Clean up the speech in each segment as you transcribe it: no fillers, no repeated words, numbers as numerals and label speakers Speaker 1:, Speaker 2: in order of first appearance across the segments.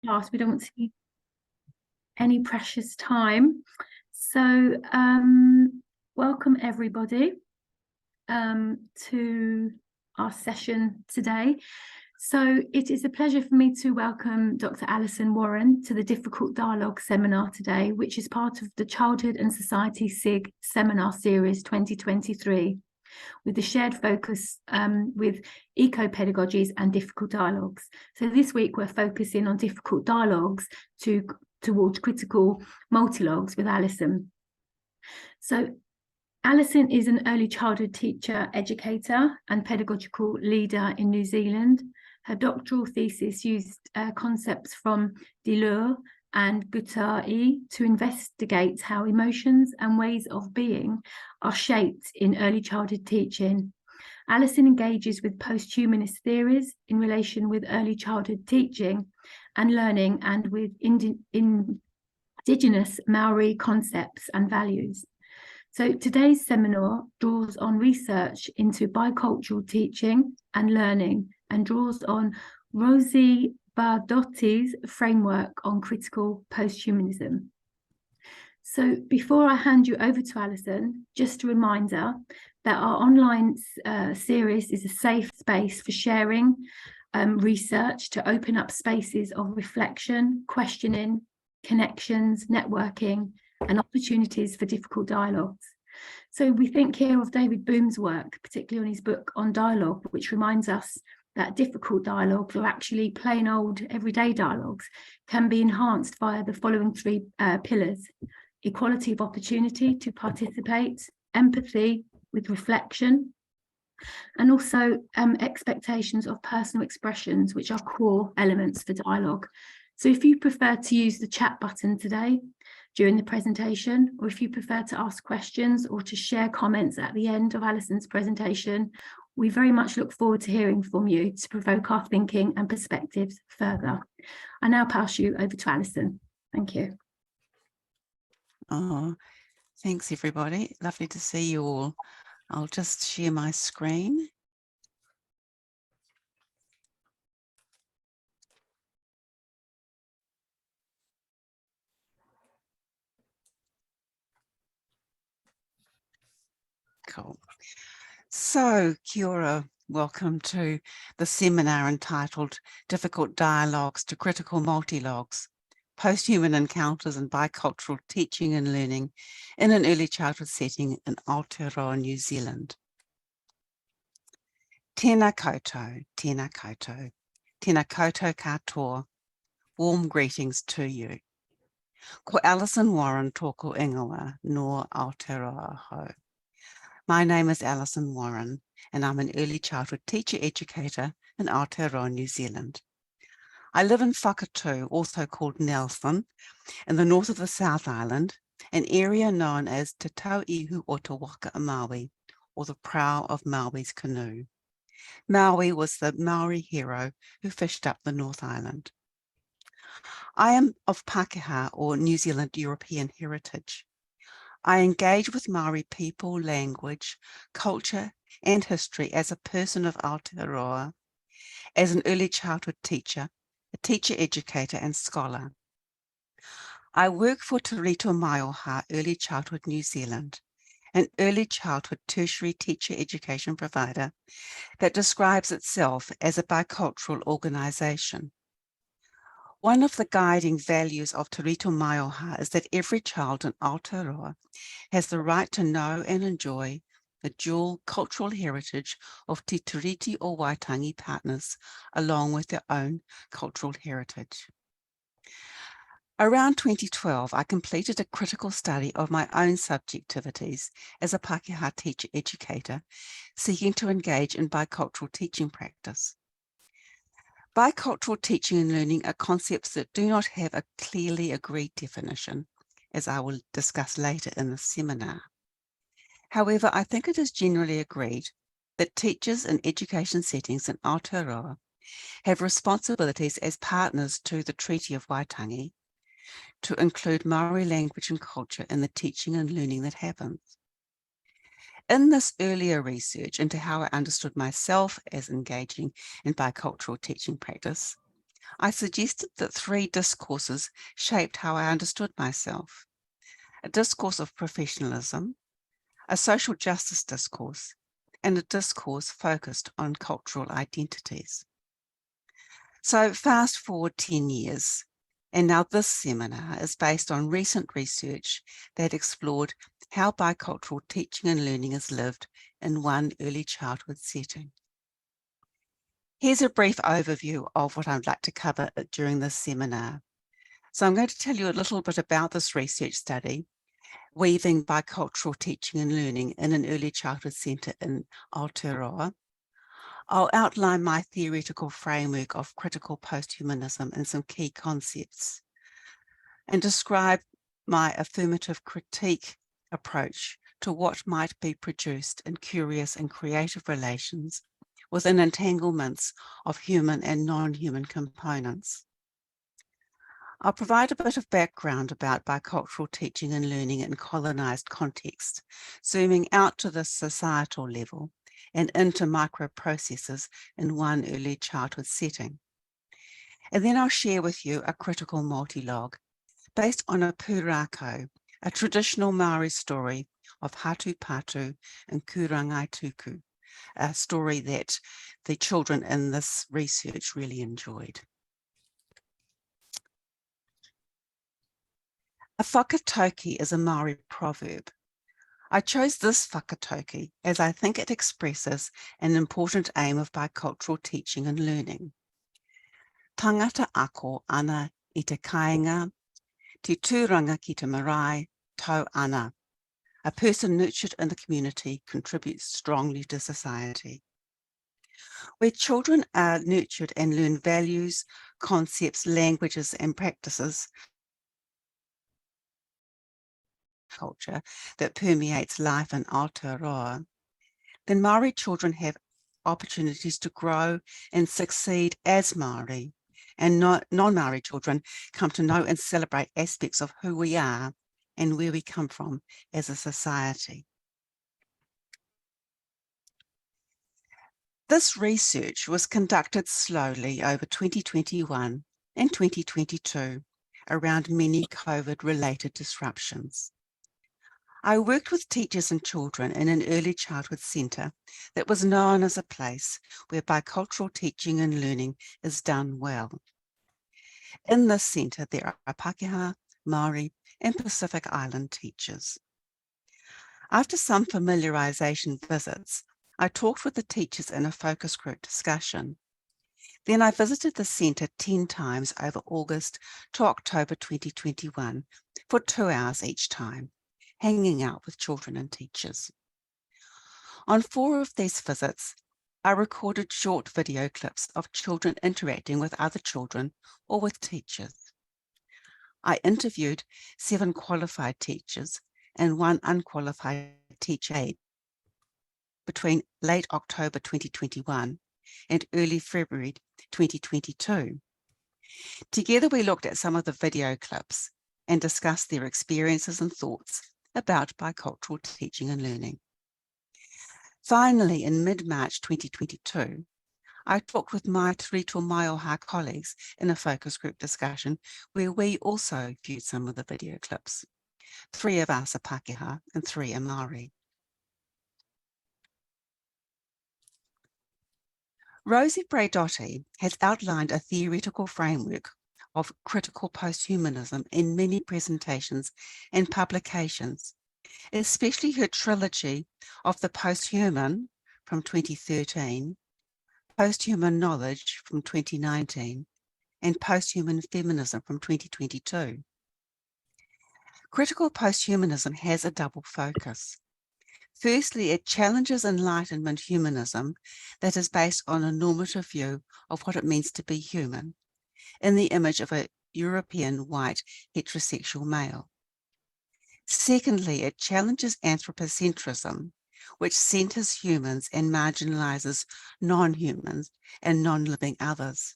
Speaker 1: class. We don't want to see any precious time. So welcome everybody to our session today. So it is a pleasure for me to welcome Dr. Alison Warren to the Difficult Dialogue seminar today, which is part of the Childhood and Society SIG Seminar Series 2023, with the shared focus with eco-pedagogies and difficult dialogues. So this week we're focusing on difficult dialogues towards critical multilogues with Alison. So Alison is an early childhood teacher, educator and pedagogical leader in New Zealand. Her doctoral thesis used concepts from Deleuze and Guattari to investigate how emotions and ways of being are shaped in early childhood teaching. Alison engages with post-humanist theories in relation with early childhood teaching and learning and with indigenous Maori concepts and values. So today's seminar draws on research into bicultural teaching and learning and draws on Rosie Bardotti's framework on critical posthumanism. So before I hand you over to Alison, just a reminder that our online series is a safe space for sharing research to open up spaces of reflection, questioning, connections, networking, and opportunities for difficult dialogues. So we think here of David Boom's work, particularly on his book on dialogue, which reminds us that difficult dialogues, or actually plain old everyday dialogues, can be enhanced via the following three pillars: equality of opportunity to participate, empathy with reflection, and also expectations of personal expressions, which are core elements for dialogue. So if you prefer to use the chat button today during the presentation, or if you prefer to ask questions or to share comments at the end of Alison's presentation, we very much look forward to hearing from you to provoke our thinking and perspectives further. I now pass you over to Alison. Thank you.
Speaker 2: Oh, thanks everybody. Lovely to see you all. I'll just share my screen. Cool. So, kia ora, welcome to the seminar entitled Difficult Dialogues to Critical Multilogues, Post-Human Encounters and Bicultural Teaching and Learning in an Early Childhood Setting in Aotearoa, New Zealand. Tēnā koutou, tēnā koutou, tēnā koutou katoa. Warm greetings to you. Ko Alison Warren tōku ingoa no Aotearoa ho. My name is Alison Warren, and I'm an early childhood teacher-educator in Aotearoa, New Zealand. I live in Whakatū, also called Nelson, in the north of the South Island, an area known as Te Tauihu o Te Waka a Maui, or the prow of Maui's canoe. Maui was the Maori hero who fished up the North Island. I am of Pākehā, or New Zealand European heritage. I engage with Maori people, language, culture, and history as a person of Aotearoa, as an early childhood teacher, a teacher-educator and scholar. I work for Te Rito Maioha Early Childhood New Zealand, an early childhood tertiary teacher education provider that describes itself as a bicultural organisation. One of the guiding values of Te Rito Maioha is that every child in Aotearoa has the right to know and enjoy the dual cultural heritage of Te Tiriti o Waitangi partners, along with their own cultural heritage. Around 2012, I completed a critical study of my own subjectivities as a Pākehā teacher-educator, seeking to engage in bicultural teaching practice. Bicultural teaching and learning are concepts that do not have a clearly agreed definition, as I will discuss later in the seminar. However, I think it is generally agreed that teachers in education settings in Aotearoa have responsibilities as partners to the Treaty of Waitangi to include Maori language and culture in the teaching and learning that happens. In this earlier research into how I understood myself as engaging in bicultural teaching practice, I suggested that 3 discourses shaped how I understood myself: a discourse of professionalism, a social justice discourse, and a discourse focused on cultural identities. So fast forward 10 years, and now this seminar is based on recent research that explored how bicultural teaching and learning is lived in one early childhood setting. Here's a brief overview of what I'd like to cover during this seminar. So I'm going to tell you a little bit about this research study, weaving bicultural teaching and learning in an early childhood centre in Aotearoa. I'll outline my theoretical framework of critical posthumanism and some key concepts, and describe my affirmative critique approach to what might be produced in curious and creative relations within entanglements of human and non-human components. I'll provide a bit of background about bicultural teaching and learning in colonised context, zooming out to the societal level and into micro-processes in one early childhood setting. And then I'll share with you a critical multilogue based on a pūrākau, a traditional Maori story of Hatu Patu and Kurangai Tuku, a story that the children in this research really enjoyed. A whakatauki is a Maori proverb. I chose this whakatauki as I think it expresses an important aim of bicultural teaching and learning. Tangata ako ana I te kāinga, te tūranga ki te marae, tau ana. A person nurtured in the community contributes strongly to society. Where children are nurtured and learn values, concepts, languages, and practices, culture that permeates life in Aotearoa, then Maori children have opportunities to grow and succeed as Maori, and non-Maori children come to know and celebrate aspects of who we are and where we come from as a society. This research was conducted slowly over 2021 and 2022 around many COVID-related disruptions. I worked with teachers and children in an early childhood centre that was known as a place where bicultural teaching and learning is done well. In this centre, there are Pākehā, Māori, and Pacific Island teachers. After some familiarisation visits, I talked with the teachers in a focus group discussion. Then I visited the centre 10 times over August to October 2021 for 2 hours each time, hanging out with children and teachers. On 4 of these visits, I recorded short video clips of children interacting with other children or with teachers. I interviewed 7 qualified teachers and 1 unqualified teacher aide between late October 2021 and early February 2022. Together, we looked at some of the video clips and discussed their experiences and thoughts about bicultural teaching and learning. Finally, in mid-March 2022, I talked with my Rito Maioha colleagues in a focus group discussion where we also viewed some of the video clips. 3 of us are Pākehā and 3 are Māori. Rosie Braidotti has outlined a theoretical framework of critical posthumanism in many presentations and publications, especially her trilogy of the posthuman from 2013, posthuman knowledge from 2019, and posthuman feminism from 2022. Critical posthumanism has a double focus. Firstly, it challenges Enlightenment humanism that is based on a normative view of what it means to be human, in the image of a European white heterosexual male. Secondly, it challenges anthropocentrism, which centers humans and marginalizes non-humans and non-living others.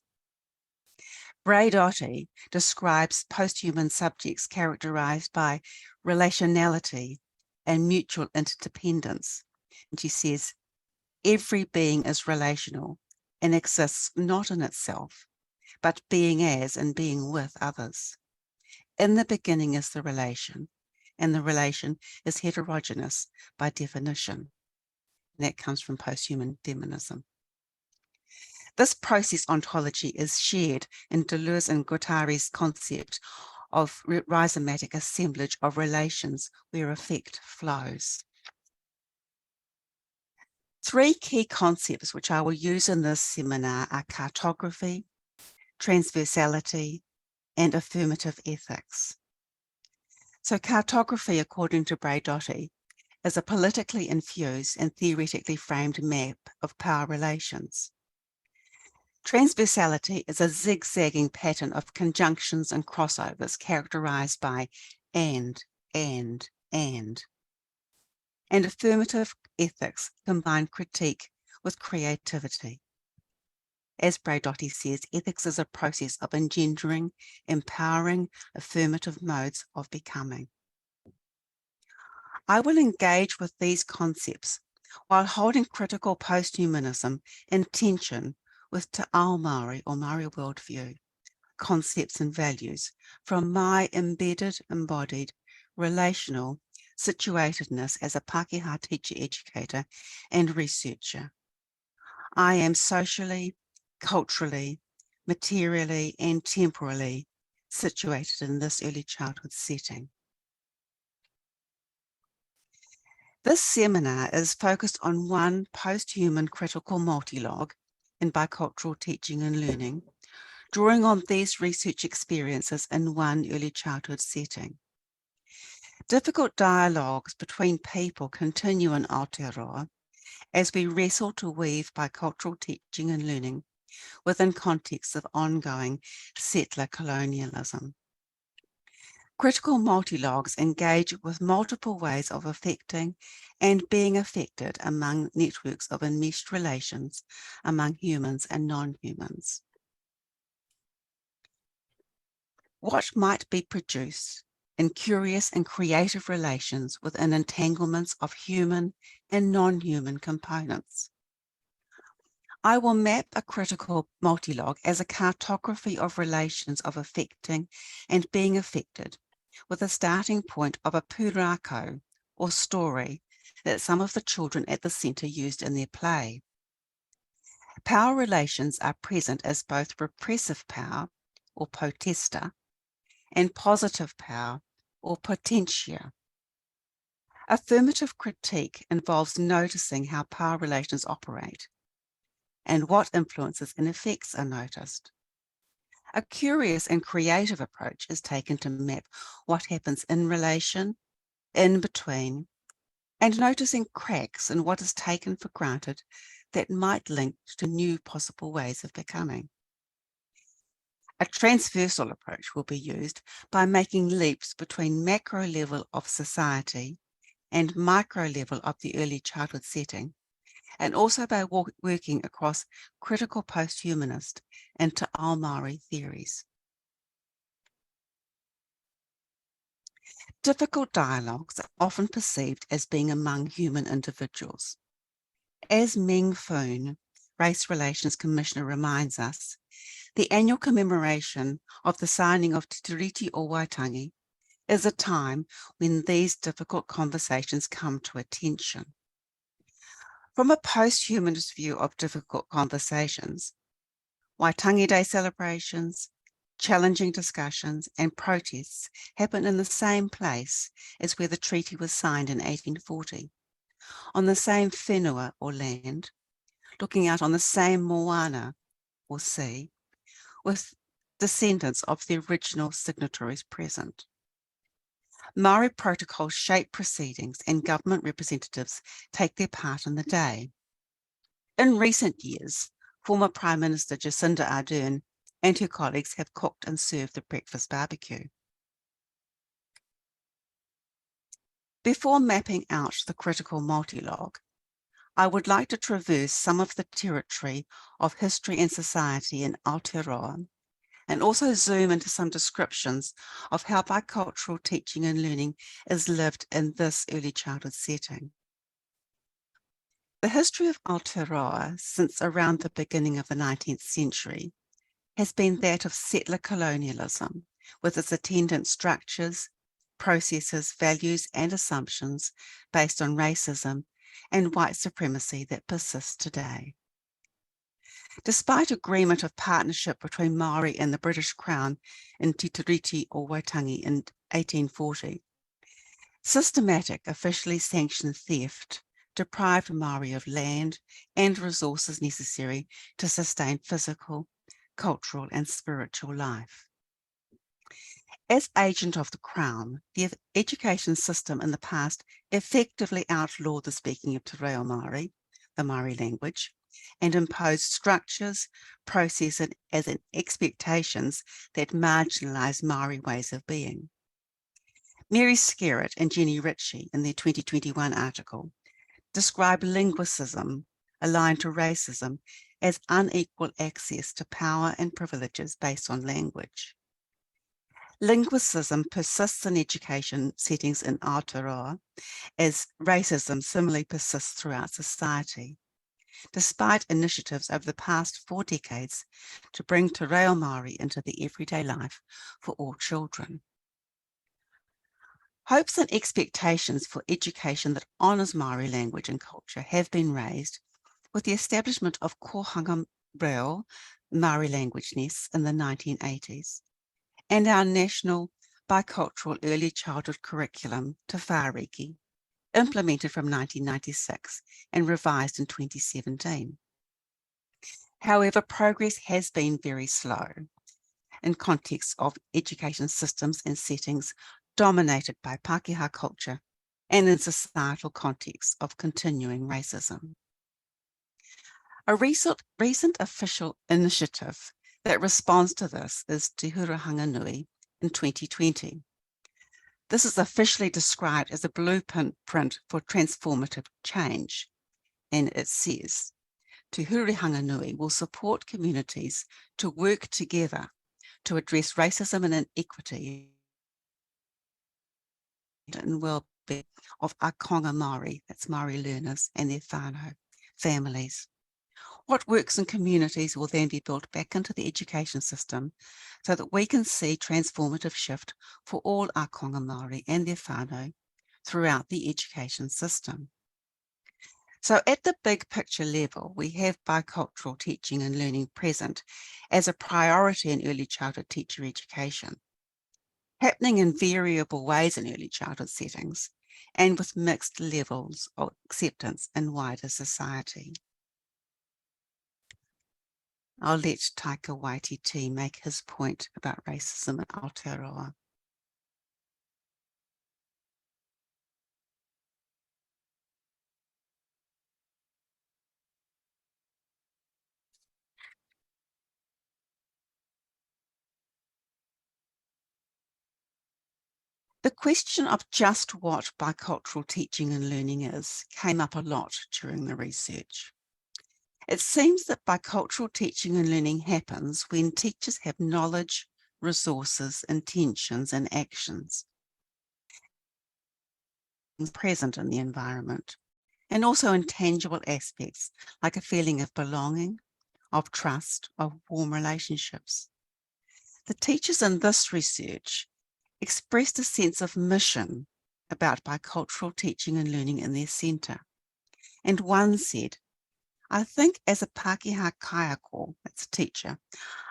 Speaker 2: Braidotti describes posthuman subjects characterized by relationality and mutual interdependence. And she says, every being is relational and exists not in itself, but being as and being with others. In the beginning is the relation, and the relation is heterogeneous by definition. And that comes from posthuman feminism. This process ontology is shared in Deleuze and Guattari's concept of rhizomatic assemblage of relations where affect flows. Three key concepts which I will use in this seminar are cartography, transversality, and affirmative ethics. So cartography, according to Braidotti, is a politically infused and theoretically framed map of power relations. Transversality is a zigzagging pattern of conjunctions and crossovers characterized by and. And affirmative ethics combine critique with creativity. As Braidotti says, ethics is a process of engendering, empowering affirmative modes of becoming. I will engage with these concepts while holding critical posthumanism in tension with Te Ao Māori or Māori worldview, concepts and values from my embedded, embodied, relational situatedness as a Pākehā teacher, educator, and researcher. I am socially, culturally, materially, and temporally situated in this early childhood setting. This seminar is focused on one post-human critical multilogue in bicultural teaching and learning, drawing on these research experiences in one early childhood setting. Difficult dialogues between people continue in Aotearoa as we wrestle to weave bicultural teaching and learning within contexts of ongoing settler colonialism. Critical multilogues engage with multiple ways of affecting and being affected among networks of enmeshed relations among humans and non-humans. What might be produced in curious and creative relations within entanglements of human and non-human components? I will map a critical multilogue as a cartography of relations of affecting and being affected, with a starting point of a pūrākau or story that some of the children at the centre used in their play. Power relations are present as both repressive power or potesta and positive power or potentia. Affirmative critique involves noticing how power relations operate and what influences and effects are noticed. A curious and creative approach is taken to map what happens in relation, in between, and noticing cracks in what is taken for granted that might link to new possible ways of becoming. A transversal approach will be used by making leaps between macro level of society and micro level of the early childhood setting, and also by working across critical post-humanist and Te Ao Māori theories. Difficult dialogues are often perceived as being among human individuals. As Meng Foon, Race Relations Commissioner, reminds us, the annual commemoration of the signing of Te Tiriti o Waitangi is a time when these difficult conversations come to attention. From a post-humanist view of difficult conversations, Waitangi Day celebrations, challenging discussions and protests happen in the same place as where the treaty was signed in 1840, on the same whenua or land, looking out on the same moana or sea, with descendants of the original signatories present. Maori protocols shape proceedings and government representatives take their part in the day. In recent years, former Prime Minister Jacinda Ardern and her colleagues have cooked and served the breakfast barbecue. Before mapping out the critical multilogue, I would like to traverse some of the territory of history and society in Aotearoa, and also zoom into some descriptions of how bicultural teaching and learning is lived in this early childhood setting. The history of Aotearoa since around the beginning of the 19th century has been that of settler colonialism, with its attendant structures, processes, values, and assumptions based on racism and white supremacy that persists today. Despite agreement of partnership between Maori and the British Crown in Te Tiriti o Waitangi in 1840, systematic officially sanctioned theft deprived Maori of land and resources necessary to sustain physical, cultural, and spiritual life. As agent of the Crown, the education system in the past effectively outlawed the speaking of Te Reo Māori, the Māori language, and imposed structures, processes, and expectations that marginalised Māori ways of being. Mary Skerritt and Jenny Ritchie, in their 2021 article, describe linguicism aligned to racism as unequal access to power and privileges based on language. Linguicism persists in education settings in Aotearoa, as racism similarly persists throughout society, despite initiatives over the past 4 decades to bring Te Reo Māori into the everyday life for all children. Hopes and expectations for education that honours Māori language and culture have been raised with the establishment of Kohanga Reo Māori language nests in the 1980s, and our national bicultural early childhood curriculum, Te Whāriki, implemented from 1996 and revised in 2017. However, progress has been very slow in context of education systems and settings dominated by Pākehā culture and in societal contexts of continuing racism. A recent official initiative that responds to this is Te Hura Hanganui in 2020. This is officially described as a blueprint for transformative change, and it says, Te Hura Hanganui will support communities to work together to address racism and inequity and well-being of Akonga Māori, that's Māori learners, and their whānau families. What works in communities will then be built back into the education system so that we can see transformative shift for all Akonga Māori and their whānau throughout the education system. So at the big picture level, we have bicultural teaching and learning present as a priority in early childhood teacher education, happening in variable ways in early childhood settings and with mixed levels of acceptance in wider society. I'll let Taika Waititi make his point about racism in Aotearoa. The question of just what bicultural teaching and learning is came up a lot during the research. It seems that bicultural teaching and learning happens when teachers have knowledge, resources, intentions, and actions present in the environment, and also intangible aspects like a feeling of belonging, of trust, of warm relationships. The teachers in this research expressed a sense of mission about bicultural teaching and learning in their centre. And one said, I think as a Pākehā kaiako, that's a teacher,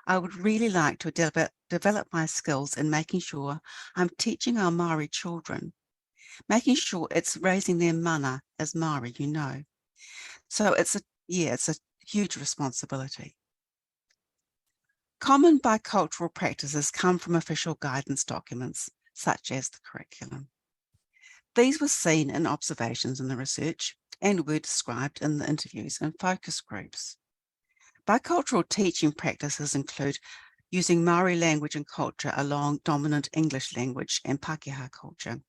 Speaker 2: I would really like to develop my skills in making sure I'm teaching our Māori children, making sure it's raising their mana as Māori, you know. So it's a huge responsibility. Common bicultural practices come from official guidance documents, such as the curriculum. These were seen in observations in the research and were described in the interviews and focus groups. Bicultural teaching practices include using Māori language and culture along dominant English language and Pākehā culture.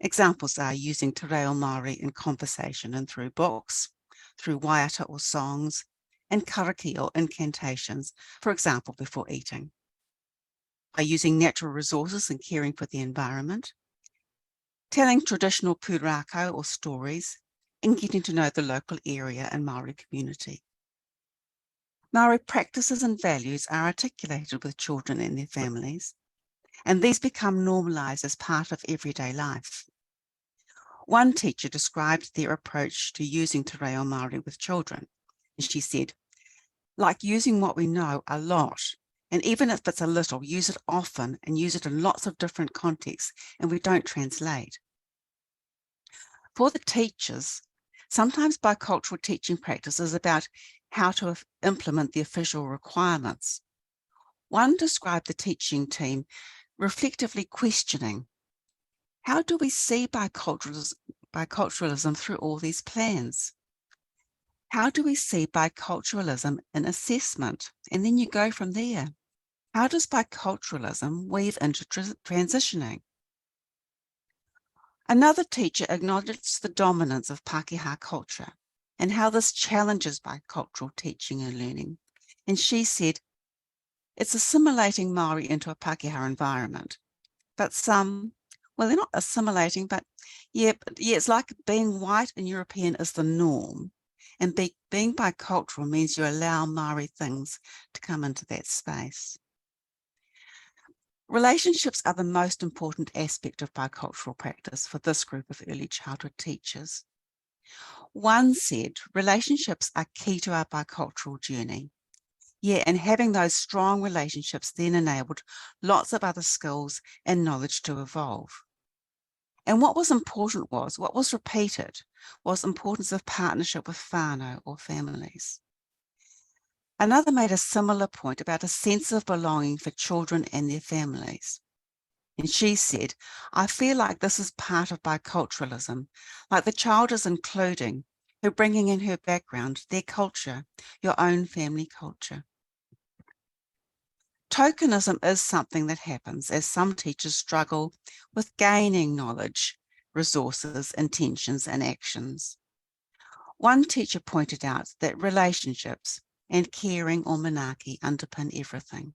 Speaker 2: Examples are using Te Reo Māori in conversation and through books, through waiata or songs, and karaki or incantations, for example, before eating. By using natural resources and caring for the environment, telling traditional pūrākau or stories, and getting to know the local area and Māori community. Maori practices and values are articulated with children and their families, and these become normalised as part of everyday life. One teacher described their approach to using Te Reo Māori with children, and she said, like using what we know a lot, and even if it's a little, use it often and use it in lots of different contexts, and we don't translate. For the teachers, sometimes bicultural teaching practice is about how to implement the official requirements. One described the teaching team reflectively questioning, how do we see biculturalism through all these plans? How do we see biculturalism in assessment? And then you go from there. How does biculturalism weave into transitioning? Another teacher acknowledged the dominance of Pākehā culture and how this challenges bicultural teaching and learning. And she said, it's assimilating Māori into a Pākehā environment. But some, well, they're not assimilating, but yeah, it's like being white and European is the norm. And being bicultural means you allow Māori things to come into that space. Relationships are the most important aspect of bicultural practice for this group of early childhood teachers. One said, relationships are key to our bicultural journey. Yeah, and having those strong relationships then enabled lots of other skills and knowledge to evolve. And what was important was, what was repeated, was importance of partnership with whānau or families. Another made a similar point about a sense of belonging for children and their families. And she said, I feel like this is part of biculturalism, like the child is including, her bringing in her background, their culture, your own family culture. Tokenism is something that happens as some teachers struggle with gaining knowledge, resources, intentions, and actions. One teacher pointed out that relationships and caring or manaaki underpin everything.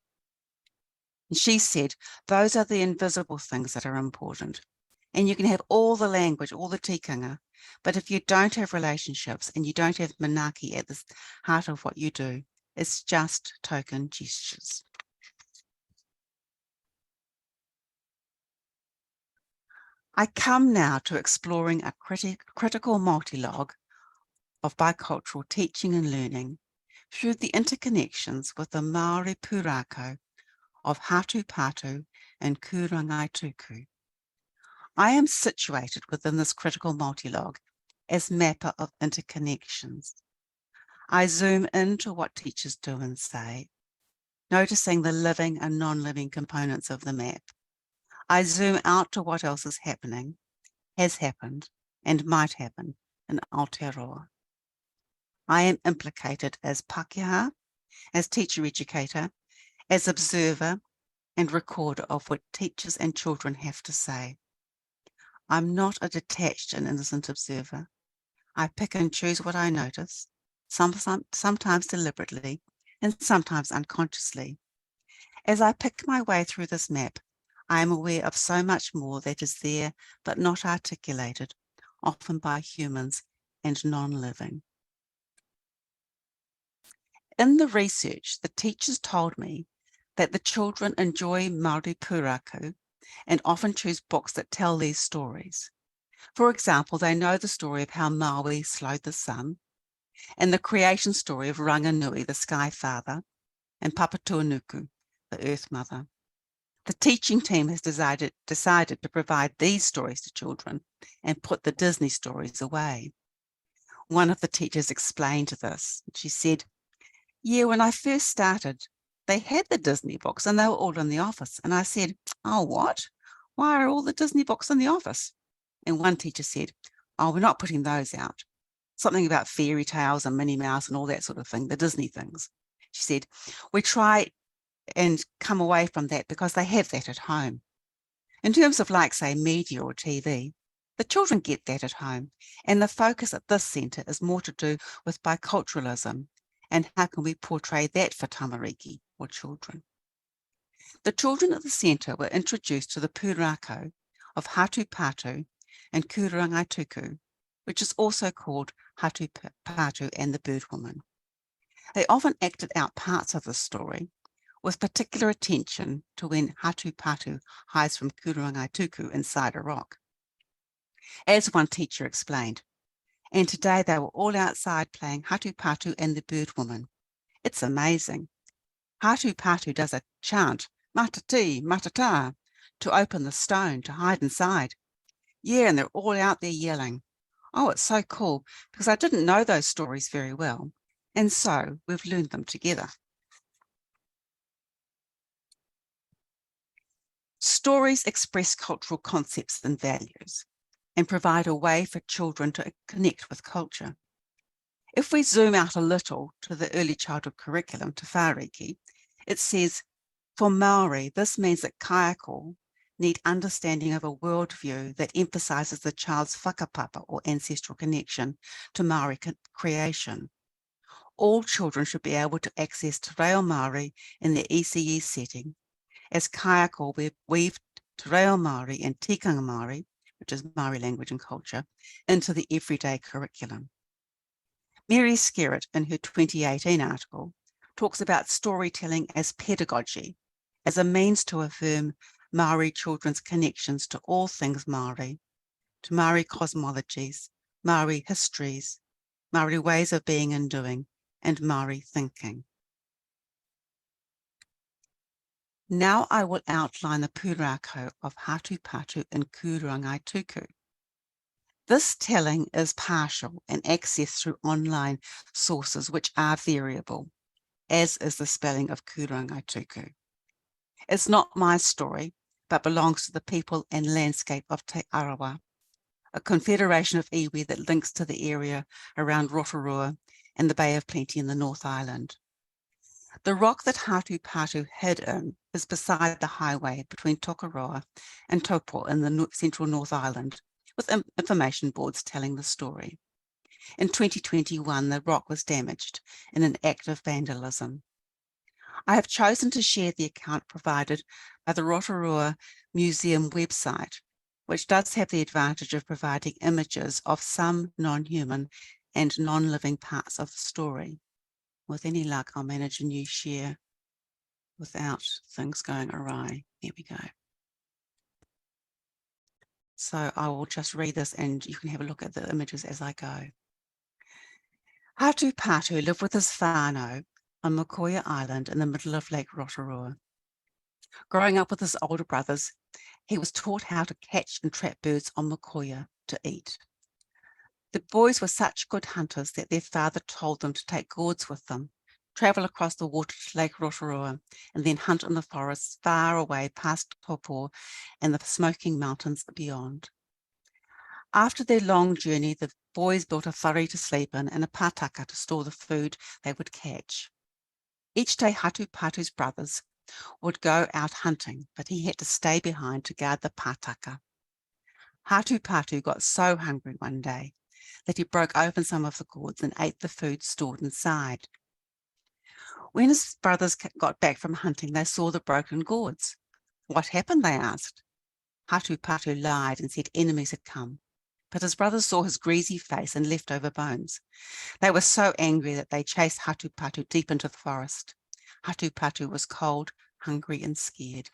Speaker 2: And she said, those are the invisible things that are important. And you can have all the language, all the tikanga, but if you don't have relationships and you don't have manaaki at the heart of what you do, it's just token gestures. I come now to exploring a critical multilogue of bicultural teaching and learning through the interconnections with the Māori pūrākau of Hatu Pātu and Kurangai Tuku. I am situated within this critical multilogue as mapper of interconnections. I zoom into what teachers do and say, noticing the living and non-living components of the map. I zoom out to what else is happening, has happened, and might happen in Aotearoa. I am implicated as Pākehā, as teacher educator, as observer and recorder of what teachers and children have to say. I'm not a detached and innocent observer. I pick and choose what I notice, sometimes deliberately and sometimes unconsciously. As I pick my way through this map, I am aware of so much more that is there but not articulated, often by humans and non-living. In the research, the teachers told me that the children enjoy Māori pūrākau and often choose books that tell these stories. For example, they know the story of how Maui slowed the sun and the creation story of Ranganui, the Sky Father, and Papatuanuku, the Earth Mother. The teaching team has decided to provide these stories to children and put the Disney stories away. One of the teachers explained this. She said, yeah, when I first started, they had the Disney books and they were all in the office. And I said, oh, what? Why are all the Disney books in the office? And one teacher said, oh, we're not putting those out. Something about fairy tales and Minnie Mouse and all that sort of thing, the Disney things. She said, we try and come away from that because they have that at home. In terms of like, say, media or TV, the children get that at home. And the focus at this centre is more to do with biculturalism and how can we portray that for tamariki or children. The children at the centre were introduced to the pūrākau of Hatu Pātu and Kurangai Tuku, which is also called Hatu Pātu and the Bird Woman. They often acted out parts of the story, with particular attention to when Hatupatu hides from Kurangai-tuku inside a rock. As one teacher explained, and today they were all outside playing Hatupatu and the Bird Woman. It's amazing. Hatupatu does a chant, matati, matata, to open the stone to hide inside. Yeah, and they're all out there yelling. Oh, it's so cool, because I didn't know those stories very well, and so we've learned them together. Stories express cultural concepts and values and provide a way for children to connect with culture. If we zoom out a little to the early childhood curriculum, Te Whāriki, it says, for Maori, this means that kaiako need understanding of a worldview that emphasises the child's whakapapa or ancestral connection to Maori creation. All children should be able to access Te Reo Māori in their ECE setting, as kaiako weave Te Reo Māori and tikanga Māori, which is Māori language and culture, into the everyday curriculum. Mary Skerritt, in her 2018 article, talks about storytelling as pedagogy, as a means to affirm Māori children's connections to all things Māori, to Māori cosmologies, Māori histories, Māori ways of being and doing, and Māori thinking. Now I will outline the pūrākau of Hatupatu and Kurangai-tuku. This telling is partial and accessed through online sources which are variable, as is the spelling of Kurangai-tuku. It's not my story, but belongs to the people and landscape of Te Arawa, a confederation of iwi that links to the area around Rotorua and the Bay of Plenty in the North Island. The rock that Hatupatu hid in is beside the highway between Tokoroa and Taupo in the central North Island, with information boards telling the story. In 2021, the rock was damaged in an act of vandalism. I have chosen to share the account provided by the Rotorua Museum website, which does have the advantage of providing images of some non-human and non-living parts of the story. With any luck, I'll manage a new share without things going awry. There we go. So I will just read this and you can have a look at the images as I go. Hatupatu lived with his whānau on Mokoia Island in the middle of Lake Rotorua. Growing up with his older brothers, he was taught how to catch and trap birds on Mokoia to eat. The boys were such good hunters that their father told them to take gourds with them, travel across the water to Lake Rotorua, and then hunt in the forests far away past Taupo and the smoking mountains beyond. After their long journey, the boys built a whare to sleep in and a pātaka to store the food they would catch. Each day, Hatupatu's brothers would go out hunting, but he had to stay behind to guard the pātaka. Hatupatu got so hungry one day that he broke open some of the gourds and ate the food stored inside. When his brothers got back from hunting, they saw the broken gourds. What happened, they asked. Hatupatu lied and said enemies had come, but his brothers saw his greasy face and leftover bones. They were so angry that they chased Hatupatu deep into the forest. Hatupatu was cold, hungry, and scared.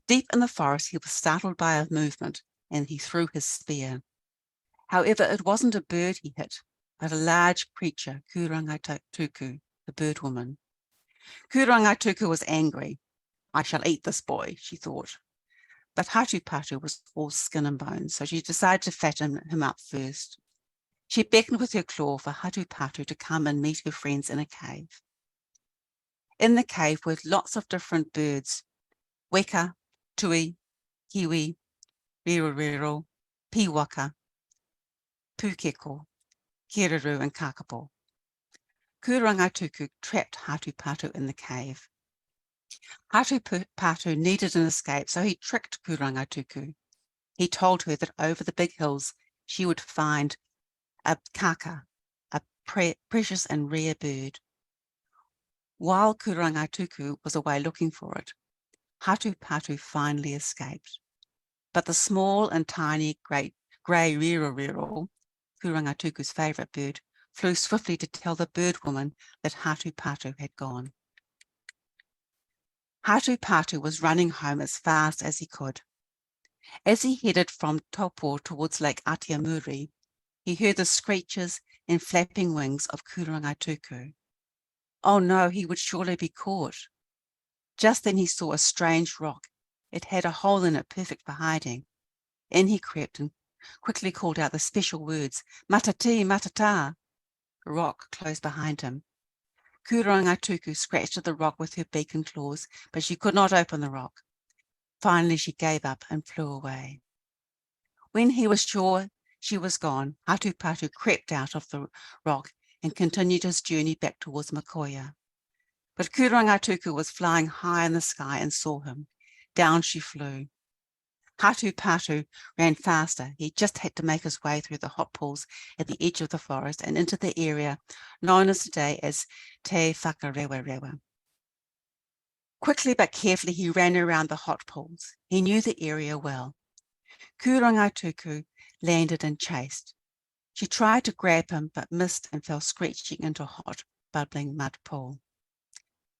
Speaker 2: Deep in the forest, he was startled by a movement, and he threw his spear. However, it wasn't a bird he hit, but a large creature, Kurangai-tuku, the bird woman. Kurangai-tuku was angry. I shall eat this boy, she thought. But Hatupatu was all skin and bones, so she decided to fatten him up first. She beckoned with her claw for Hatupatu to come and meet her friends in a cave. In the cave were lots of different birds: weka, tui, kiwi, riroriro, piwaka, pukeko, keraru, and kakapo. Kurangai-tuku trapped Hatupatu in the cave. Hatupatu needed an escape, so he tricked Kurangai-tuku. He told her that over the big hills she would find a kaka, a precious and rare bird. While Kurangai-tuku was away looking for it, Hatupatu finally escaped. But the small and tiny grey riroriro, Kurangai-tuku's favourite bird, flew swiftly to tell the bird woman that Hatupatu had gone. Hatupatu was running home as fast as he could. As he headed from Taupo towards Lake Atiamuri, he heard the screeches and flapping wings of Kurangatuku. Oh no, he would surely be caught. Just then he saw a strange rock. It had a hole in it perfect for hiding. In he crept and quickly called out the special words, "Matati, matata." The rock closed behind him. Kurangatuku scratched at the rock with her beak and claws, but she could not open the rock. Finally, she gave up and flew away. When he was sure she was gone, Hatupatu crept out of the rock and continued his journey back towards Makoia. But Kurangatuku was flying high in the sky and saw him. Down she flew. Hatupatu ran faster. He just had to make his way through the hot pools at the edge of the forest and into the area known as today as Te Whakarewarewa. Quickly but carefully he ran around the hot pools. He knew the area well. Kurangatuku landed and chased. She tried to grab him but missed and fell screeching into a hot, bubbling mud pool.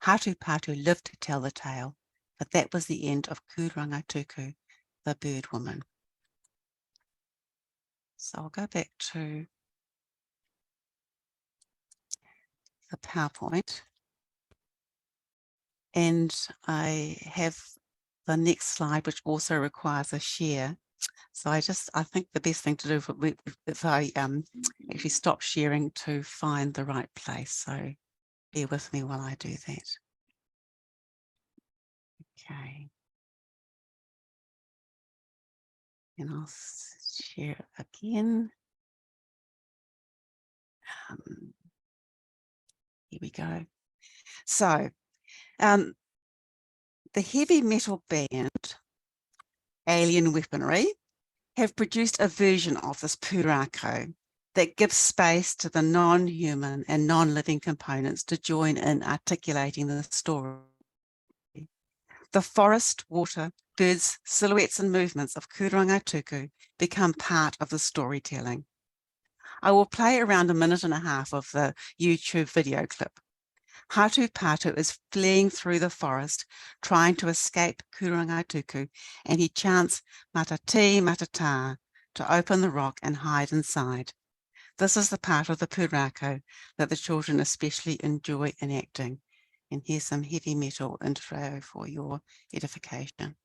Speaker 2: Hatupatu lived to tell the tale, but that was the end of Kurangatuku, the bird woman. So I'll go back to the PowerPoint, and I have the next slide, which also requires a share. So I think the best thing to do if I actually stop sharing to find the right place. So bear with me while I do that. Okay. And I'll share it again. Here we go. So the heavy metal band, Alien Weaponry, have produced a version of this pūrākau that gives space to the non-human and non-living components to join in articulating the story. The forest, water, birds, silhouettes and movements of Kurangatuku become part of the storytelling. I will play around 1.5 minutes of the YouTube video clip. Hatupatu is fleeing through the forest, trying to escape Kurangatuku, and he chants "Matati, matata" to open the rock and hide inside. This is the part of the pūrākau that the children especially enjoy enacting. And here's some heavy metal intro for your edification.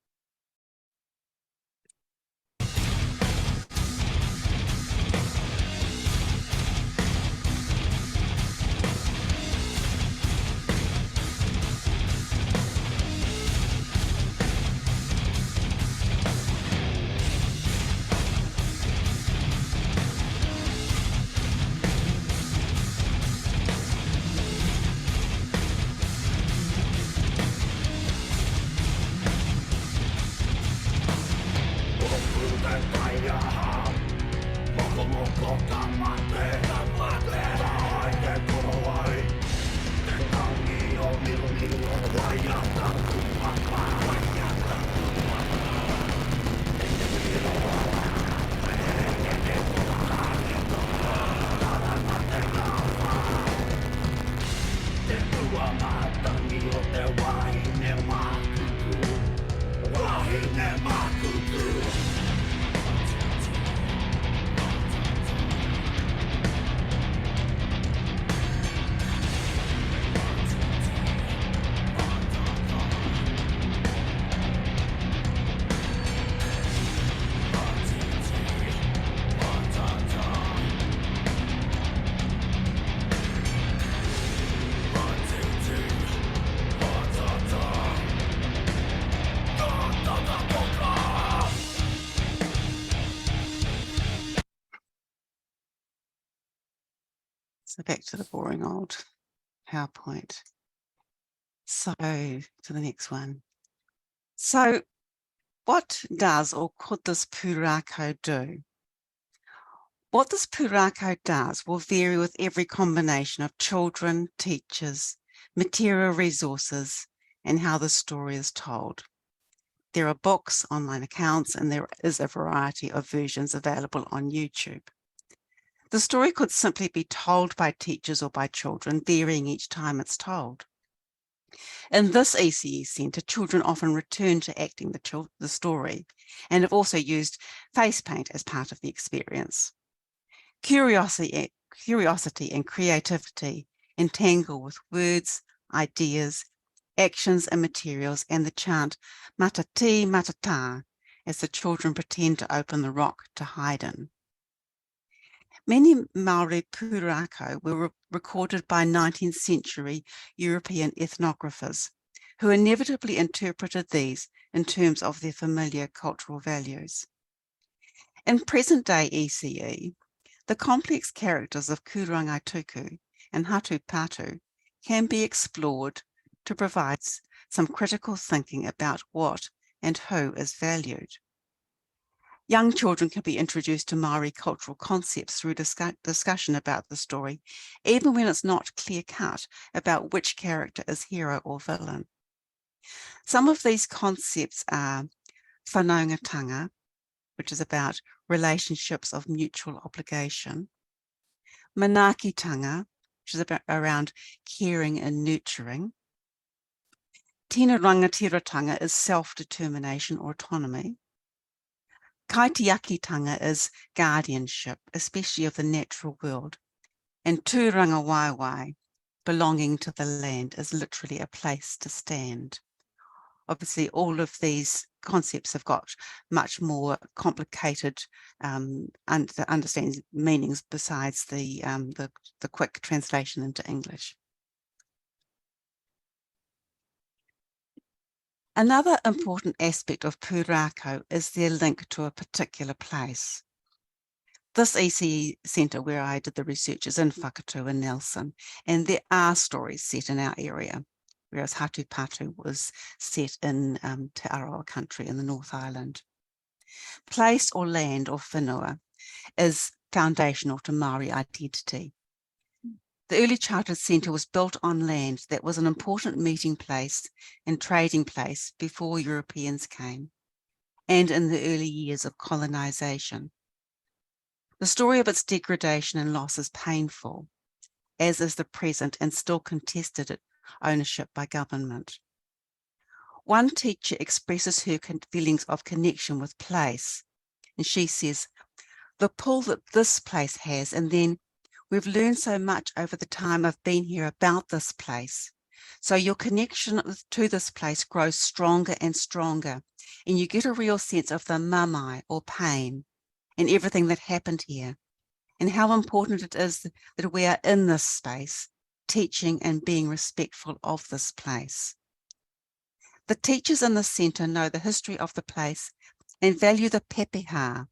Speaker 2: So back to the boring old PowerPoint. So to the next one. So what does or could this pūrākau do? What this pūrākau does will vary with every combination of children, teachers, material resources, and how the story is told. There are books, online accounts, and there is a variety of versions available on YouTube. The story could simply be told by teachers or by children, varying each time it's told. In this ECE centre, children often return to acting the story and have also used face paint as part of the experience. Curiosity and creativity entangle with words, ideas, actions and materials, and the chant matati matata as the children pretend to open the rock to hide in. Many Maori pūrākau were recorded by 19th century European ethnographers, who inevitably interpreted these in terms of their familiar cultural values. In present-day ECE, the complex characters of Kurangai Tuku and Hatu Patu can be explored to provide some critical thinking about what and who is valued. Young children can be introduced to Maori cultural concepts through discussion about the story, even when it's not clear-cut about which character is hero or villain. Some of these concepts are whanaungatanga, which is about relationships of mutual obligation, manaakitanga, which is around caring and nurturing, tino rangatiratanga is self-determination or autonomy, kaitiakitanga is guardianship, especially of the natural world, and tūranga waiwai, belonging to the land, is literally a place to stand. Obviously, all of these concepts have got much more complicated understanding meanings besides the quick translation into English. Another important aspect of pūrākau is their link to a particular place. This ECE centre where I did the research is in Whakatū in Nelson, and there are stories set in our area, whereas Hatu Patu was set in Te Arawa country in the North Island. Place or land or whenua is foundational to Māori identity. The early childhood centre was built on land that was an important meeting place and trading place before Europeans came, and in the early years of colonisation. The story of its degradation and loss is painful, as is the present and still contested ownership by government. One teacher expresses her feelings of connection with place, and she says, the pull that this place has, and then we've learned so much over the time I've been here about this place. So your connection to this place grows stronger and stronger, and you get a real sense of the mamai or pain and everything that happened here, and how important it is that we are in this space, teaching and being respectful of this place. The teachers in the centre know the history of the place and value the pepeha,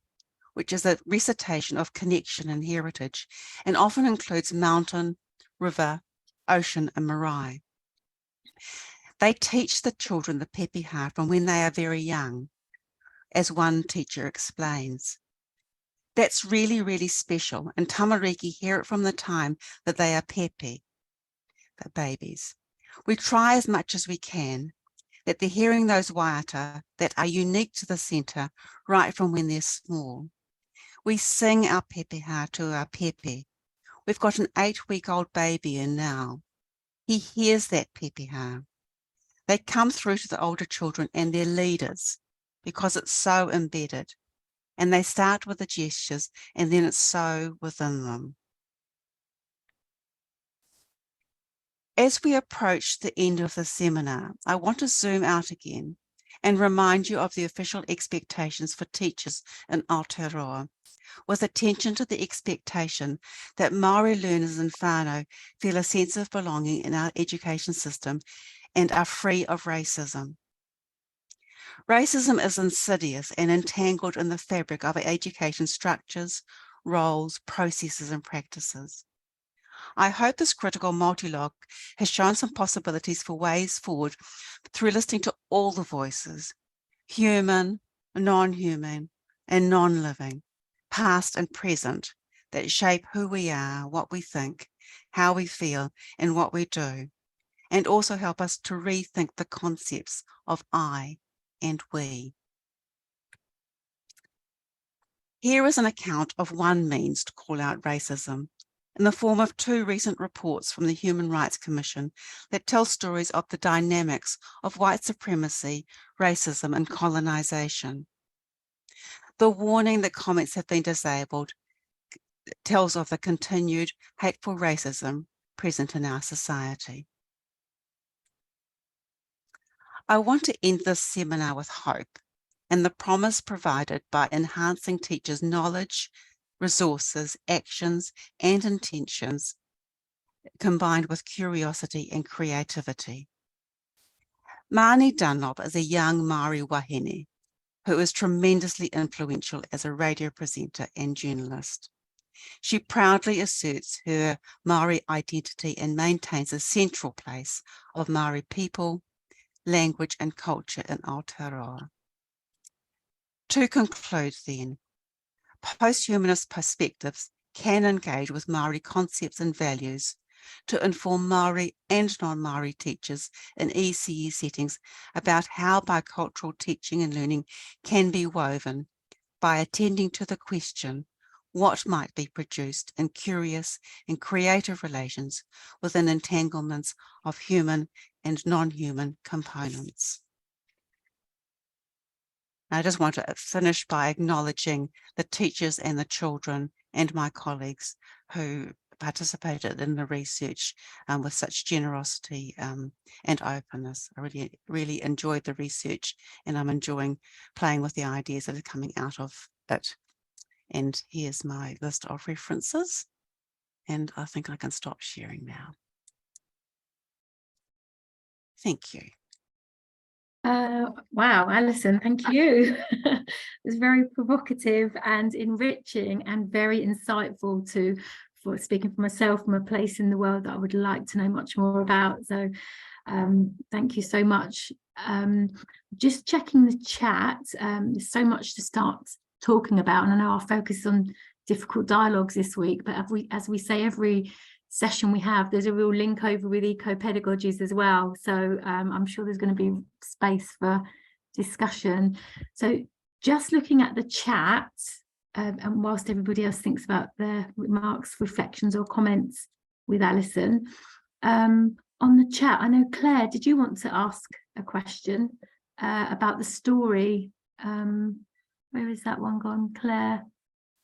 Speaker 2: which is a recitation of connection and heritage, and often includes mountain, river, ocean, and marae. They teach the children the pepeha from when they are very young, as one teacher explains. That's really, really special, and tamariki hear it from the time that they are pepe, the babies. We try as much as we can that they're hearing those waiata that are unique to the centre right from when they're small. We sing our pepeha to our pepe. We've got an 8-week-old baby in now. He hears that pepeha. They come through to the older children and their leaders because it's so embedded. And they start with the gestures and then it's so within them. As we approach the end of the seminar, I want to zoom out again and remind you of the official expectations for teachers in Aotearoa, with attention to the expectation that Māori learners in whānau feel a sense of belonging in our education system and are free of racism. Racism is insidious and entangled in the fabric of our education structures, roles, processes, and practices. I hope this critical multilogue has shown some possibilities for ways forward through listening to all the voices, human, non-human, and non-living, past and present, that shape who we are, what we think, how we feel, and what we do, and also help us to rethink the concepts of I and we. Here is an account of one means to call out racism, in the form of 2 recent reports from the Human Rights Commission that tell stories of the dynamics of white supremacy, racism, and colonization. The warning that comments have been disabled tells of the continued hateful racism present in our society. I want to end this seminar with hope and the promise provided by enhancing teachers' knowledge, resources, actions, and intentions, combined with curiosity and creativity. Marnie Dunlop is a young Māori wahine who is tremendously influential as a radio presenter and journalist. She proudly asserts her Māori identity and maintains a central place of Māori people, language and culture in Aotearoa. To conclude then, post-humanist perspectives can engage with Māori concepts and values to inform Māori and non-Māori teachers in ECE settings about how bicultural teaching and learning can be woven by attending to the question, what might be produced in curious and creative relations within entanglements of human and non-human components. I just want to finish by acknowledging the teachers and the children and my colleagues who participated in the research with such generosity and openness. I really enjoyed the research, and I'm enjoying playing with the ideas that are coming out of it. And here's my list of references, and I think I can stop sharing now. Thank you.
Speaker 1: Wow, Alison, thank you. It's very provocative and enriching and very insightful for speaking for myself, from a place in the world that I would like to know much more about. So thank you so much. Just checking the chat, there's so much to start talking about, and I know our focus is on difficult dialogues this week, but as we say every session we have, there's a real link over with eco-pedagogies as well, so I'm sure there's going to be space for discussion. So just looking at the chat, and whilst everybody else thinks about their remarks, reflections or comments with Alison, on the chat, I know Claire, did you want to ask a question about the story? Where is that one gone, Claire?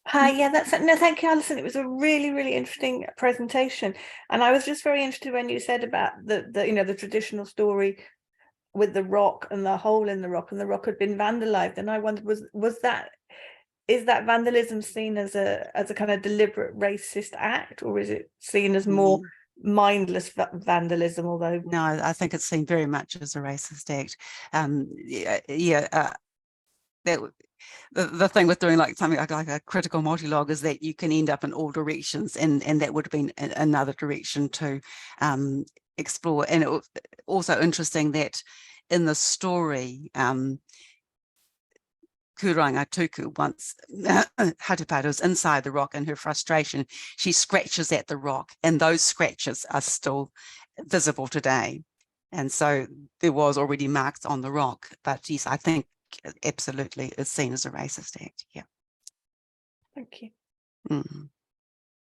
Speaker 3: Hi, yeah, no, thank you, Alison. It was a really, really interesting presentation, and I was just very interested when you said about the traditional story with the rock and the hole in the rock, and the rock had been vandalized. And I wondered, is that vandalism seen as a kind of deliberate racist act, or is it seen as more mindless vandalism? Although
Speaker 2: no, I think it's seen very much as a racist act. The thing with doing something like a critical multi-log is that you can end up in all directions, and that would have been another direction to explore. And it was also interesting that in the story, Kuranga Tuku, once Hatupatu's inside the rock, in her frustration, she scratches at the rock, and those scratches are still visible today. And so there was already marks on the rock, but yes, I think absolutely is seen as a racist act. Yeah.
Speaker 3: Thank you.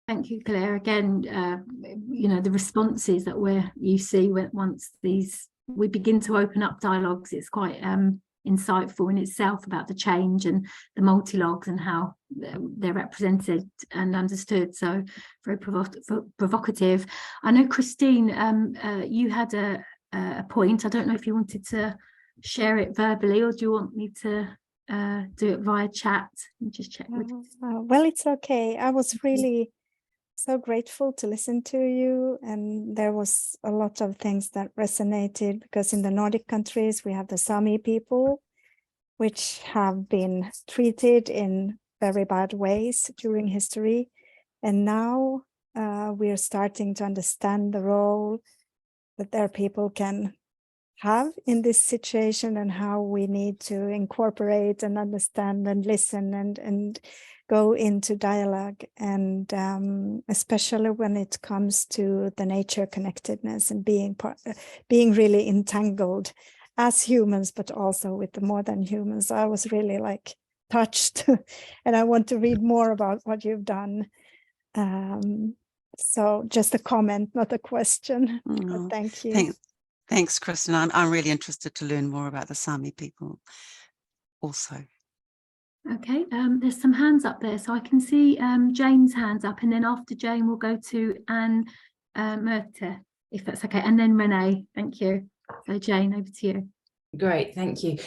Speaker 1: Thank you, Claire. Again, the responses that you see once we begin to open up dialogues, it's quite insightful in itself about the change and the multi-logs and how they're represented and understood. So very provocative. I know, Christine, you had a point. I don't know if you wanted to share it verbally, or do you want me to do it via chat? Just check.
Speaker 4: Well, it's okay. I was really so grateful to listen to you, and there was a lot of things that resonated, because in the Nordic countries we have the Sami people, which have been treated in very bad ways during history, and now we are starting to understand the role that their people can have in this situation, and how we need to incorporate and understand and listen and go into dialogue, and especially when it comes to the nature connectedness and being really entangled as humans, but also with the more than humans. I was really touched and I want to read more about what you've done. So just a comment, not a question. But thank you.
Speaker 2: Thanks, Kristen. I'm really interested to learn more about the Sami people also.
Speaker 1: Okay, there's some hands up there, so I can see Jane's hands up, and then after Jane we'll go to Anne Murte, if that's okay, and then Renee. Thank you. So Jane, over to you.
Speaker 5: Great, thank you.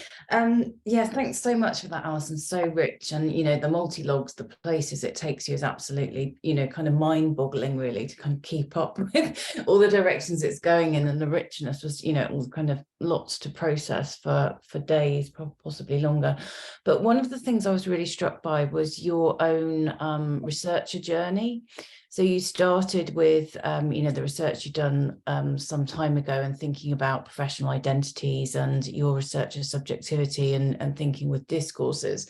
Speaker 5: Yeah, thanks so much for that, Alison. So rich, and the multi-logs, the places it takes you is absolutely, kind of mind-boggling, really, to kind of keep up with all the directions it's going in, and the richness was, all kind of lots to process for days, possibly longer. But one of the things I was really struck by was your own researcher journey. So you started with, the research you'd done some time ago, and thinking about professional identities and your researcher subjectivity and thinking with discourses.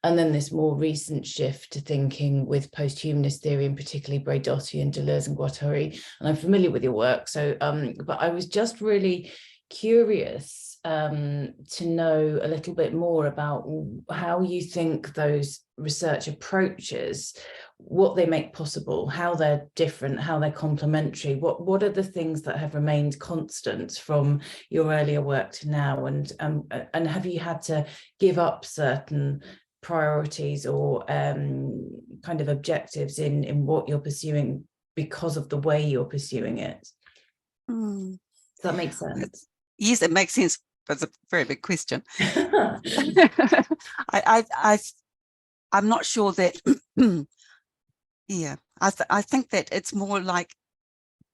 Speaker 5: And then this more recent shift to thinking with post-humanist theory, and particularly Braidotti and Deleuze and Guattari. And I'm familiar with your work. So, but I was just really curious to know a little bit more about how you think those research approaches, what they make possible, how they're different, how they're complementary, what are the things that have remained constant from your earlier work to now, and have you had to give up certain priorities or kind of objectives in what you're pursuing because of the way you're pursuing it? Does that make sense?
Speaker 2: Yes, it makes sense, but it's a very big question. I'm not sure that yeah, I think that it's more like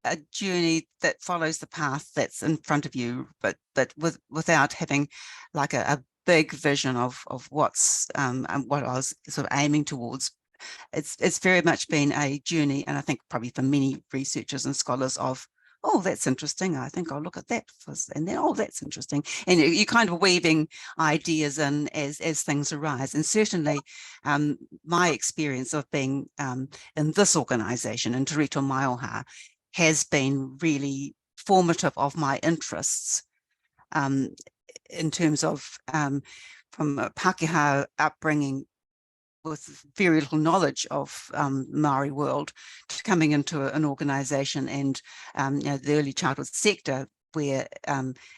Speaker 2: a journey that follows the path that's in front of you, but without having like a big vision of what's and what I was sort of aiming towards. It's very much been a journey, and I think probably for many researchers and scholars, of, oh, that's interesting, I think I'll look at that first, and then, oh, that's interesting, and you're kind of weaving ideas in as things arise. And certainly my experience of being in this organization, in Te Rito Maioha, has been really formative of my interests in terms of from a Pākehā upbringing with very little knowledge of Maori world, to coming into an organisation and the early childhood sector where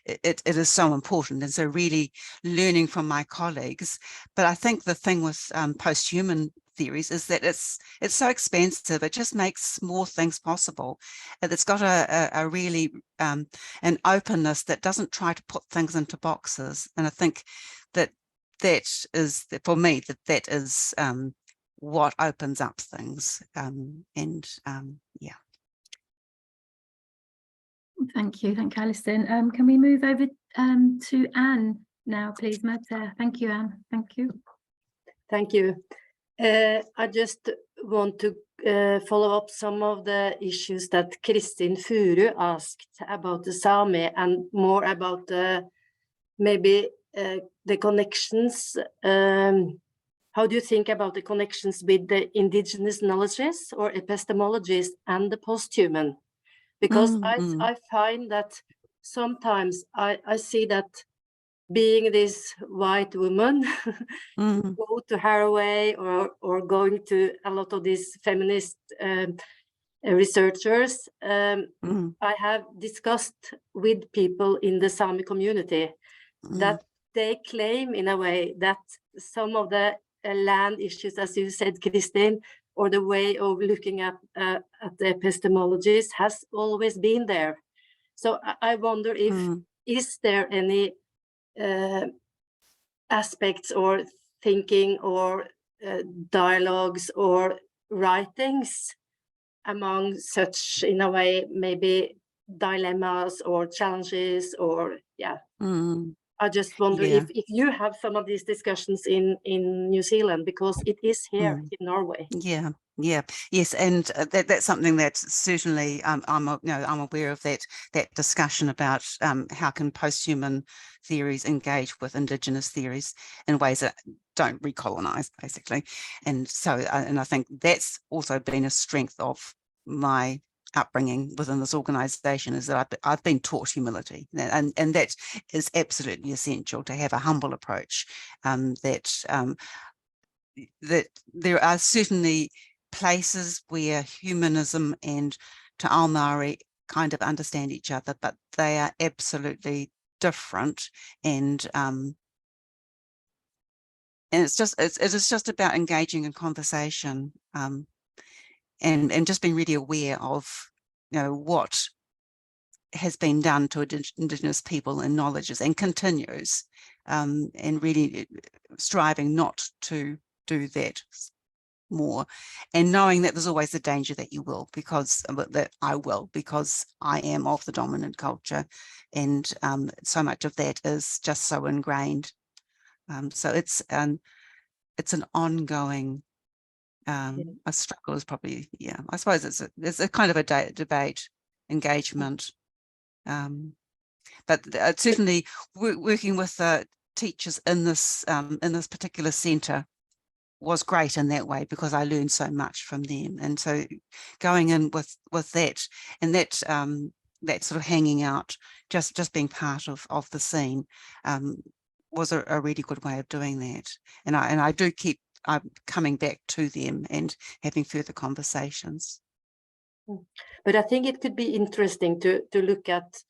Speaker 2: it is so important, and so really learning from my colleagues. But I think the thing with post-human theories is that it's so expansive, it just makes more things possible. It's got a really an openness that doesn't try to put things into boxes, and I think that is, for me, that is what opens up things, yeah.
Speaker 1: Thank you, Alison. Can we move over to Anne now, please, Murte? Thank you, Anne. Thank you.
Speaker 6: Thank you. I just want to follow up some of the issues that Kristin Furu asked about the Sami, and more about maybe the connections. How do you think about the connections with the indigenous knowledges or epistemologies and the post-human? Because I find that sometimes I see that being this white woman, go to Haraway or going to a lot of these feminist researchers, I have discussed with people in the Sami community that they claim in a way that some of the land issues, as you said, Kristin, or the way of looking at the epistemologies has always been there. So I wonder if, is there any aspects or thinking or dialogues or writings among such, in a way, maybe dilemmas or challenges, or I just wonder if you have some of these discussions in New Zealand, because it is here in Norway.
Speaker 2: Yes, and that's something that certainly I'm aware of, that discussion about how can post-human theories engage with indigenous theories in ways that don't recolonize, basically. And so and I think that's also been a strength of my upbringing within this organization, is that I've been taught humility, and that is absolutely essential, to have a humble approach, that that there are certainly places where humanism and Te Ao Māori kind of understand each other, but they are absolutely different. And it's just it is just about engaging in conversation, and just being really aware of, you know, what has been done to Indigenous people and knowledges and continues, and really striving not to do that more, and knowing that there's always the danger that you will, because that I will, because I am of the dominant culture, and so much of that is just so ingrained. So it's an ongoing a struggle is probably, yeah, I suppose it's a kind of a debate, engagement, but certainly working with teachers in this particular centre was great in that way, because I learned so much from them. And so going in with that, and that that sort of hanging out, just being part of the scene, was a really good way of doing that. And I do keep coming back to them and having further conversations.
Speaker 6: But I think it could be interesting to look at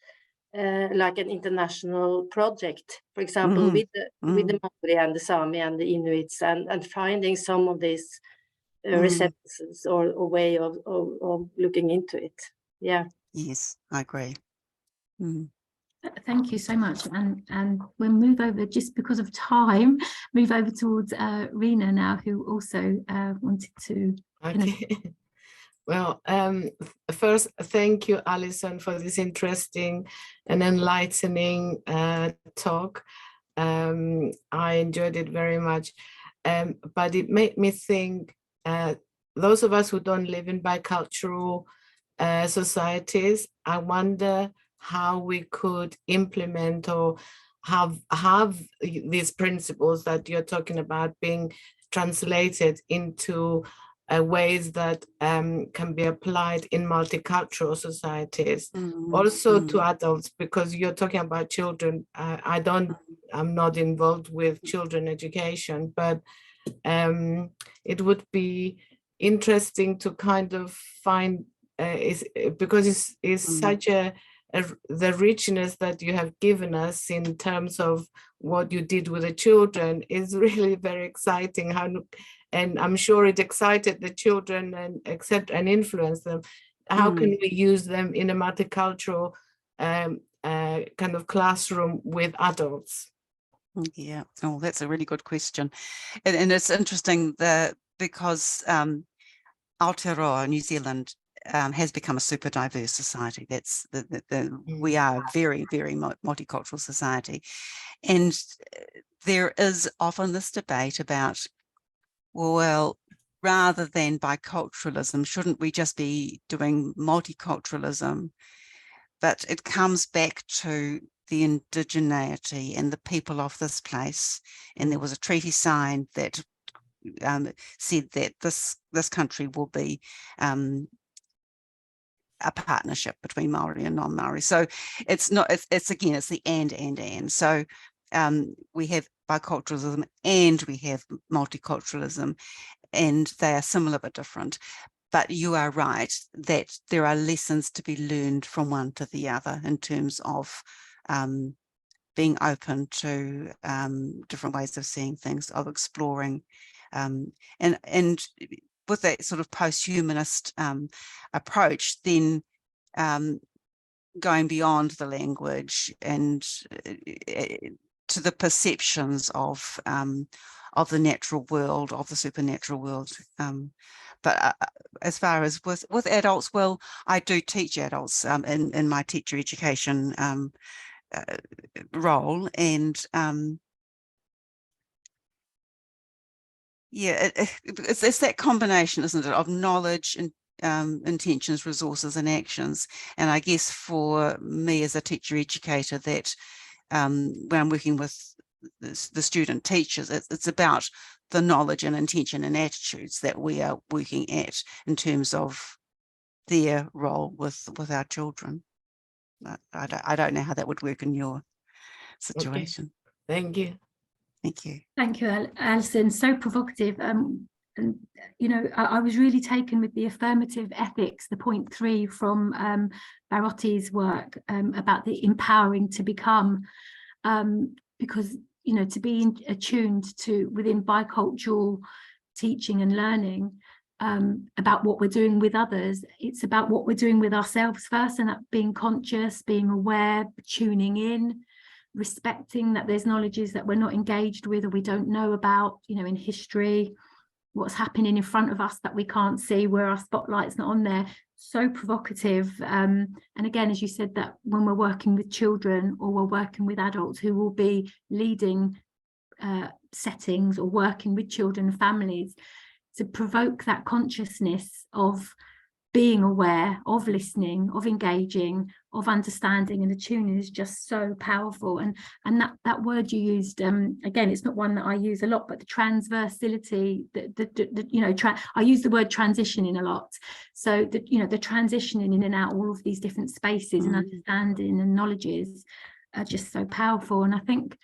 Speaker 6: like an international project, for example, with the Maori and the Sami and the Inuits, and finding some of these receptors or way of looking into it. Yeah. Yes,
Speaker 2: I agree.
Speaker 1: Thank you so much, and we'll move over, just because of time, move over towards Rena now, who also wanted to.
Speaker 7: Okay. Well, first, thank you, Alison, for this interesting and enlightening talk. I enjoyed it very much, but it made me think, those of us who don't live in bicultural societies, I wonder how we could implement or have these principles that you're talking about being translated into ways that can be applied in multicultural societies, also to adults, because you're talking about children. I'm not involved with children education, but it would be interesting to kind of find, because it's such the richness that you have given us in terms of what you did with the children is really very exciting. And I'm sure it excited the children and influenced them. How can we use them in a multicultural kind of classroom with adults?
Speaker 2: Yeah, oh, that's a really good question. And it's interesting because Aotearoa, New Zealand, has become a super diverse society. That's we are a very, very multicultural society. And there is often this debate about, well, rather than biculturalism, shouldn't we just be doing multiculturalism? But it comes back to the indigeneity and the people of this place. And there was a treaty signed that said that this country will be a partnership between Maori and non-Maori. So it's not, it's again, it's the and. So we have biculturalism and we have multiculturalism, and they are similar but different. But you are right that there are lessons to be learned from one to the other in terms of being open to different ways of seeing things, of exploring, and with that sort of post-humanist approach, then going beyond the language and to the perceptions of the natural world, of the supernatural world. But as far as with adults, well, I do teach adults in my teacher education role, and yeah, it's that combination, isn't it, of knowledge and intentions, resources, and actions. And I guess for me as a teacher educator, that when I'm working with the student teachers, it's about the knowledge and intention and attitudes that we are working at in terms of their role with our children. I don't know how that would work in your situation.
Speaker 7: Okay. Thank you.
Speaker 2: Thank you.
Speaker 1: Thank you, Alison. So provocative. And you know, I was really taken with the affirmative ethics, the point 3 from Barotti's work about the empowering to become, because, you know, to be attuned to within bicultural teaching and learning about what we're doing with others, it's about what we're doing with ourselves first, and that being conscious, being aware, tuning in, respecting that there's knowledges that we're not engaged with or we don't know about, you know, in history, what's happening in front of us that we can't see, where our spotlight's not on there. So provocative. And again, as you said, that when we're working with children or we're working with adults who will be leading settings or working with children and families, to provoke that consciousness of being aware, of listening, of engaging, of understanding and attuning is just so powerful. And that word you used, again, it's not one that I use a lot, but the transversality, you know, I use the word transitioning a lot. So that, you know, the transitioning in and out all of these different spaces and understanding and knowledges are just so powerful. And I think,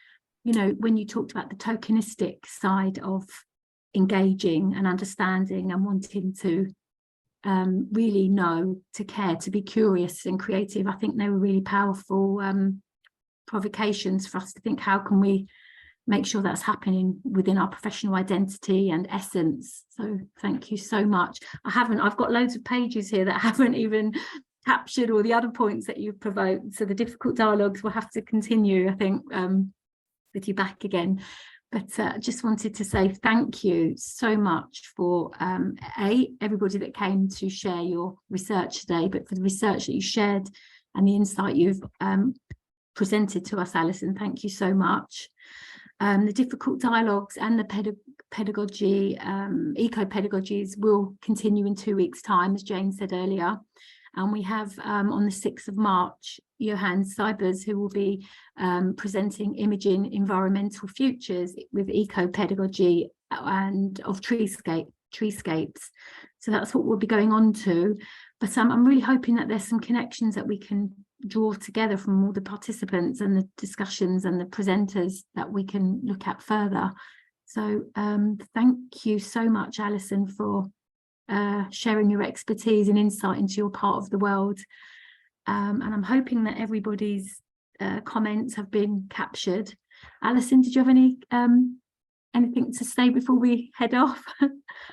Speaker 1: you know, when you talked about the tokenistic side of engaging and understanding and wanting to really know, to care, to be curious and creative, I think they were really powerful provocations for us to think, how can we make sure that's happening within our professional identity and essence. So thank you so much. I've got loads of pages here that haven't even captured all the other points that you've provoked, so the difficult dialogues will have to continue, I think, with you back again. But just wanted to say thank you so much for everybody that came to share your research today, but for the research that you shared and the insight you've presented to us, Alison. Thank you so much. The difficult dialogues and the pedagogy, eco-pedagogies will continue in 2 weeks' time, as Jane said earlier. And we have on the 6th of March, Johan Seibers, who will be presenting Imaging Environmental Futures with eco-pedagogy and of treescapes. So that's what we'll be going on to. But I'm really hoping that there's some connections that we can draw together from all the participants and the discussions and the presenters that we can look at further. So thank you so much, Alison, for sharing your expertise and insight into your part of the world. And I'm hoping that everybody's comments have been captured. Alison, did you have anything to say before we head off?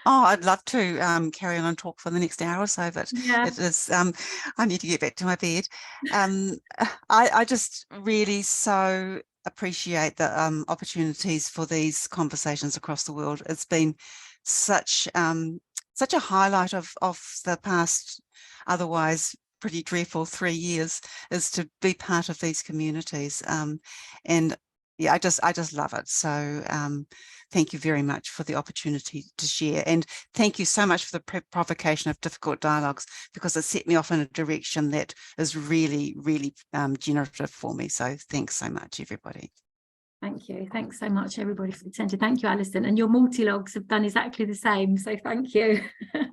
Speaker 2: Oh, I'd love to carry on and talk for the next hour or so, but
Speaker 1: yeah,
Speaker 2: it is, I need to get back to my bed. I just really so appreciate the opportunities for these conversations across the world. It's been such a highlight of the past, otherwise pretty dreadful 3 years, is to be part of these communities. And yeah, I just love it. So thank you very much for the opportunity to share. And thank you so much for the provocation of difficult dialogues, because it set me off in a direction that is really, really generative for me. So thanks so much, everybody.
Speaker 1: Thank you. Thanks so much, everybody, for attending. Thank you, Alison. And your multi-logs have done exactly the same. So thank you.